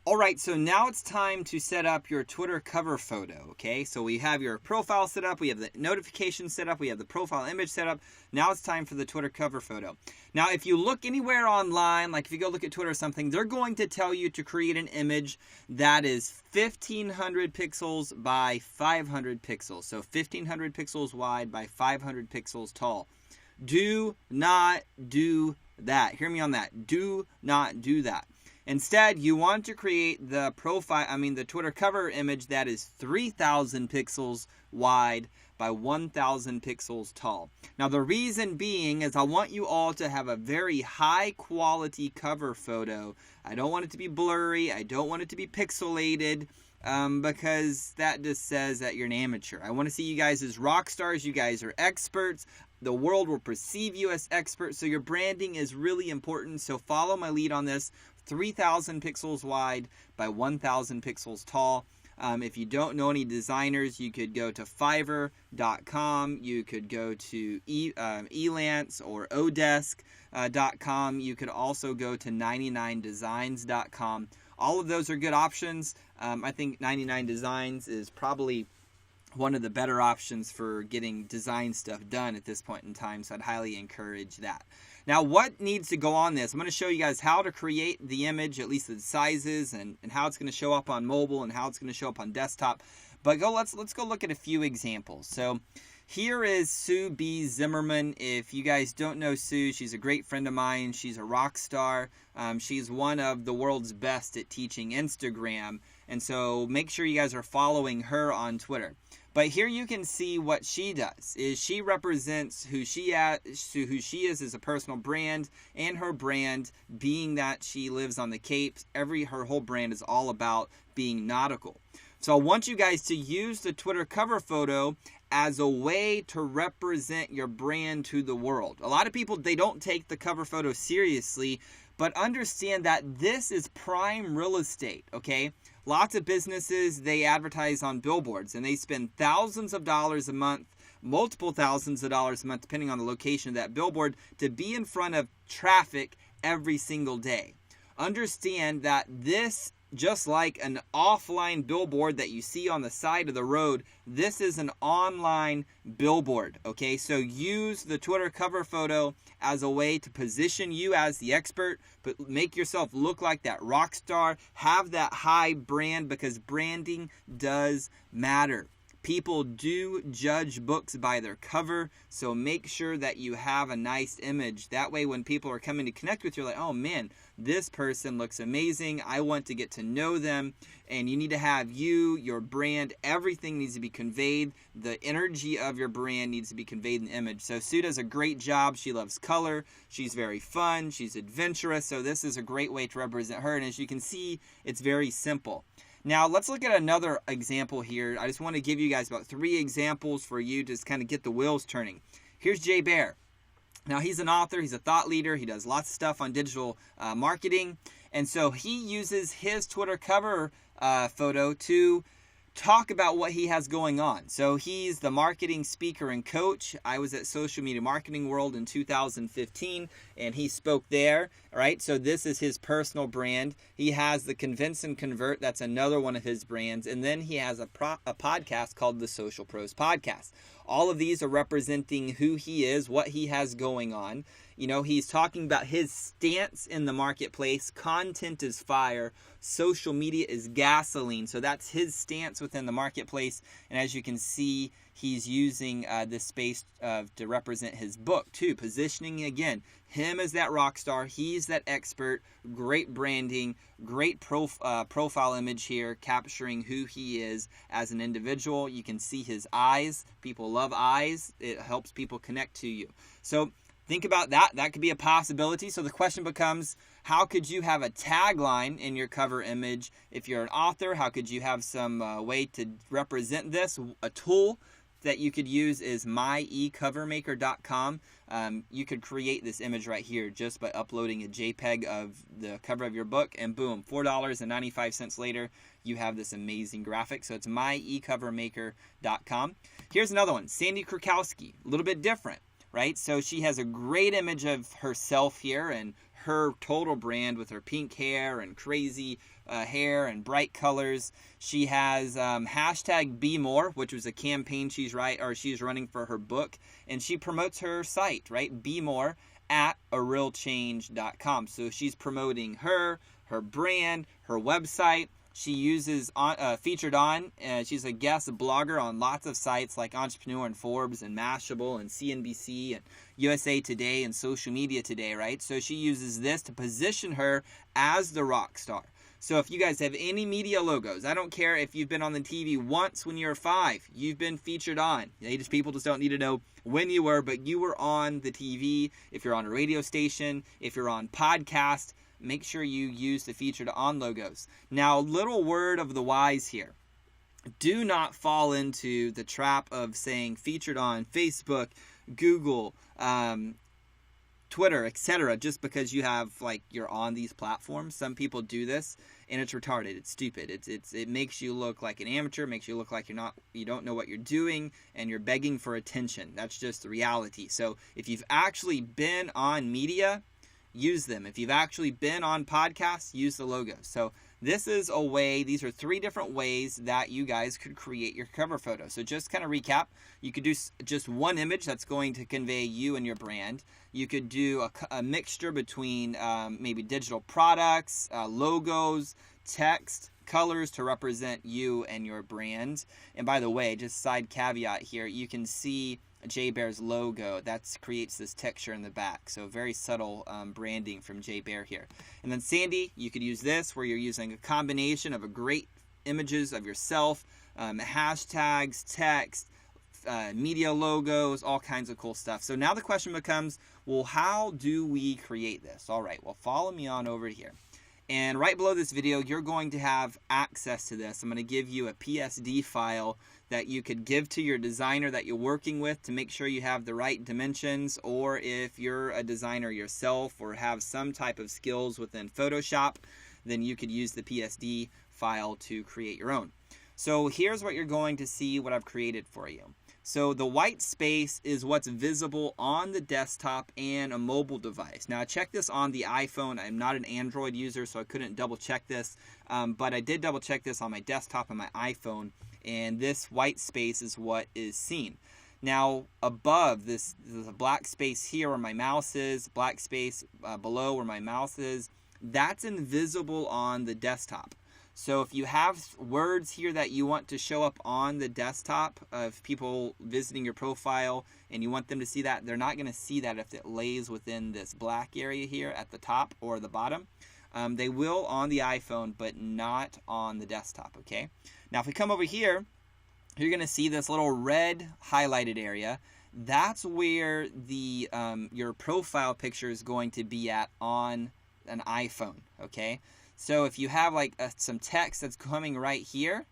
All right, so now it's time to set up your Twitter cover photo, okay? So we have your profile set up, we have the notification set up, we have the profile image set up. Now it's time for the Twitter cover photo. Now, if you look anywhere online, like if you go look at Twitter or something, they're going to tell you to create an image that is 1,500 pixels by 500 pixels. So 1,500 pixels wide by 500 pixels tall. Do not do that. Hear me on that. Do not do that. Instead, you want to create the the Twitter cover image that is 3,000 pixels wide by 1,000 pixels tall. Now, the reason being is I want you all to have a very high quality cover photo. I don't want it to be blurry. I don't want it to be pixelated. Because that just says that you're an amateur. I want to see you guys as rock stars. You guys are experts. The world will perceive you as experts. So your branding is really important. So follow my lead on this. 3,000 pixels wide by 1,000 pixels tall. If you don't know any designers, you could go to Fiverr.com. You could go to Elance or Odesk.com. You could also go to 99designs.com. All of those are good options. I think 99 Designs is probably one of the better options for getting design stuff done at this point in time, so I'd highly encourage that. Now, what needs to go on this? I'm going to show you guys how to create the image, at least the sizes, and how it's going to show up on mobile and how it's going to show up on desktop. But let's go look at a few examples. So here is Sue B. Zimmerman. If you guys don't know Sue, she's a great friend of mine. She's a rock star. She's one of the world's best at teaching Instagram. And so make sure you guys are following her on Twitter. But here you can see what she does. Is she represents who she is as a personal brand, and her brand being that she lives on the Cape. Her whole brand is all about being nautical. So I want you guys to use the Twitter cover photo as a way to represent your brand to the world. A lot of people, they don't take the cover photo seriously, but understand that this is prime real estate, okay? Lots of businesses, they advertise on billboards, and they spend thousands of dollars a month, multiple thousands of dollars a month, depending on the location of that billboard, to be in front of traffic every single day. Understand that this, just like an offline billboard that you see on the side of the road, this is an online billboard, okay? So use the Twitter cover photo as a way to position you as the expert, but make yourself look like that rock star. Have that high brand, because branding does matter. People do judge books by their cover, so make sure that you have a nice image. That way when people are coming to connect with you, like, oh man, this person looks amazing. I want to get to know them. And you need to have your brand, everything needs to be conveyed. The energy of your brand needs to be conveyed in the image. So Sue does a great job. She loves color. She's very fun. She's adventurous. So this is a great way to represent her. And as you can see, it's very simple. Now, let's look at another example here. I just want to give you guys about 3 examples for you to just kind of get the wheels turning. Here's Jay Bear. Now, he's an author. He's a thought leader. He does lots of stuff on digital marketing. And so he uses his Twitter cover photo to talk about what he has going on. So he's the marketing speaker and coach. I was at Social Media Marketing World in 2015, and he spoke there. All right, so this is his personal brand. He has the Convince and Convert. That's another one of his brands. And then he has a podcast called the Social Pros Podcast. All of these are representing who he is, what he has going on. You know, he's talking about his stance in the marketplace. Content is fire. Social media is gasoline. So that's his stance within the marketplace. And as you can see, he's using this space to represent his book too. Positioning, again, him as that rock star. He's that expert. Great branding. Great profile image here, capturing who he is as an individual. You can see his eyes. People love eyes. It helps people connect to you. So think about that. That could be a possibility. So the question becomes, how could you have a tagline in your cover image? If you're an author, how could you have some way to represent this? A tool that you could use is myecovermaker.com. You could create this image right here just by uploading a JPEG of the cover of your book, and boom, $4.95 later, you have this amazing graphic. So it's myecovermaker.com. Here's another one, Sandy Krakowski, a little bit different. Right? So she has a great image of herself here and her total brand with her pink hair and crazy hair and bright colors. She has hashtag Be More, which was a campaign she's running for her book, and she promotes her site, right? Be More at arealchange.com. So she's promoting her brand, her website. She uses Featured On. She's a guest blogger on lots of sites like Entrepreneur and Forbes and Mashable and CNBC and USA Today and Social Media Today, right? So she uses this to position her as the rock star. So if you guys have any media logos, I don't care if you've been on the TV once when you were 5, you've been featured on. People just don't need to know when you were, but you were on the TV. If you're on a radio station, if you're on podcast, make sure you use the Featured On logos. Now, little word of the wise here. Do not fall into the trap of saying featured on Facebook, Google, Twitter, etc. just because you're on these platforms. Some people do this and it's retarded. It's stupid. It makes you look like an amateur, makes you look like you don't know what you're doing and you're begging for attention. That's just the reality. So if you've actually been on media, use them. If you've actually been on podcasts, use the logos. So this is a way, these are 3 different ways that you guys could create your cover photo. So just kind of recap, you could do just one image that's going to convey you and your brand. You could do a mixture between maybe digital products, logos, text, colors to represent you and your brand. And by the way, just side caveat here, you can see Jay Bear's logo. That creates this texture in the back. So very subtle branding from Jay Bear here. And then Sandy, you could use this where you're using a combination of great images of yourself, hashtags, text, media logos, all kinds of cool stuff. So now the question becomes, well, how do we create this? All right, well, follow me on over here. And right below this video, you're going to have access to this. I'm going to give you a PSD file that you could give to your designer that you're working with to make sure you have the right dimensions, or if you're a designer yourself or have some type of skills within Photoshop, then you could use the PSD file to create your own. So here's what you're going to see, what I've created for you. So the white space is what's visible on the desktop and a mobile device. Now I checked this on the iPhone. I'm not an Android user, so I couldn't double check this, but I did double check this on my desktop and my iPhone, and this white space is what is seen. Now above this, there's a black space here where my mouse is, black space below where my mouse is. That's invisible on the desktop. So if you have words here that you want to show up on the desktop of people visiting your profile and you want them to see that, they're not going to see that if it lays within this black area here at the top or the bottom. They will on the iPhone, but not on the desktop, okay? Now if we come over here, you're going to see this little red highlighted area. That's where the your profile picture is going to be at on an iPhone, okay? So if you have some text that's coming right here,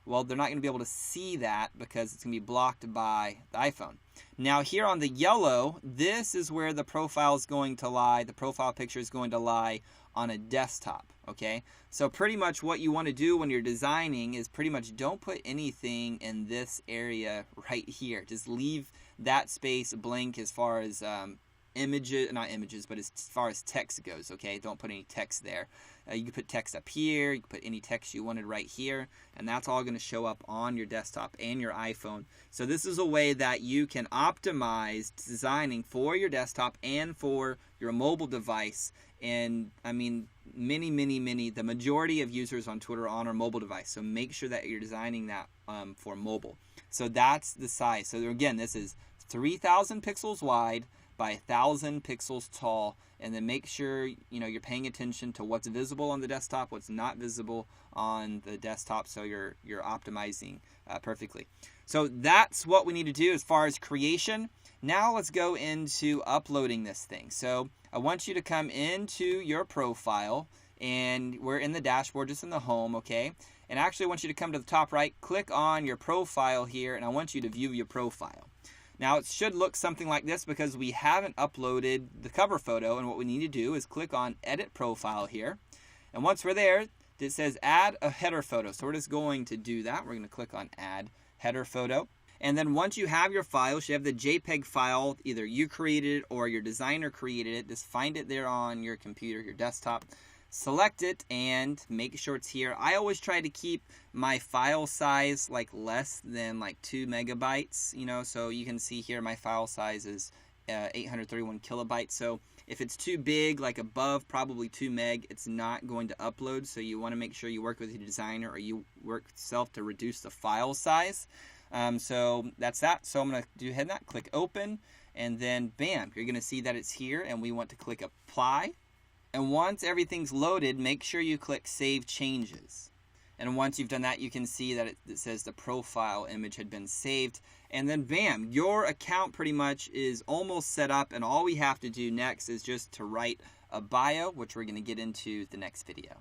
well, they're not going to be able to see that because it's going to be blocked by the iPhone. Now here on the yellow, this is where the profile is going to lie. The profile picture is going to lie on a desktop, okay? So pretty much what you want to do when you're designing is pretty much don't put anything in this area right here. Just leave that space blank as far as not images, but as far as text goes, okay? Don't put any text there. You can put text up here, you can put any text you wanted right here, and that's all going to show up on your desktop and your iPhone. So this is a way that you can optimize designing for your desktop and for your mobile device. And I mean, the majority of users on Twitter are on a mobile device, so make sure that you're designing that for mobile. So that's the size. So again, this is 3,000 pixels wide by 1,000 pixels tall, and then make sure you're paying attention to what's visible on the desktop, what's not visible on the desktop, so you're optimizing perfectly. So that's what we need to do as far as creation. Now let's go into uploading this thing. So I want you to come into your profile, and we're in the dashboard, just in the home, okay? And actually I want you to come to the top right, click on your profile here, and I want you to view your profile. Now it should look something like this because we haven't uploaded the cover photo, and what we need to do is click on Edit Profile here. And once we're there, it says Add a Header Photo. So we're just going to do that. We're going to click on Add Header Photo. And then once you have your files, you have the JPEG file, either you created it or your designer created it. Just find it there on your computer, your desktop. Select it and make sure it's here. I always try to keep my file size like less than like 2 megabytes, you know, so you can see here my file size is 831 kilobytes. So if it's too big, like above probably 2 meg, it's not going to upload. So you want to make sure you work with your designer or you work yourself to reduce the file size. So that's that. So I'm going to do ahead and that, click open, and then bam, you're going to see that it's here, and we want to click apply. And once everything's loaded, make sure you click Save Changes. And once you've done that, you can see that it says the profile image had been saved. And then bam, your account pretty much is almost set up, and all we have to do next is just to write a bio, which we're going to get into the next video.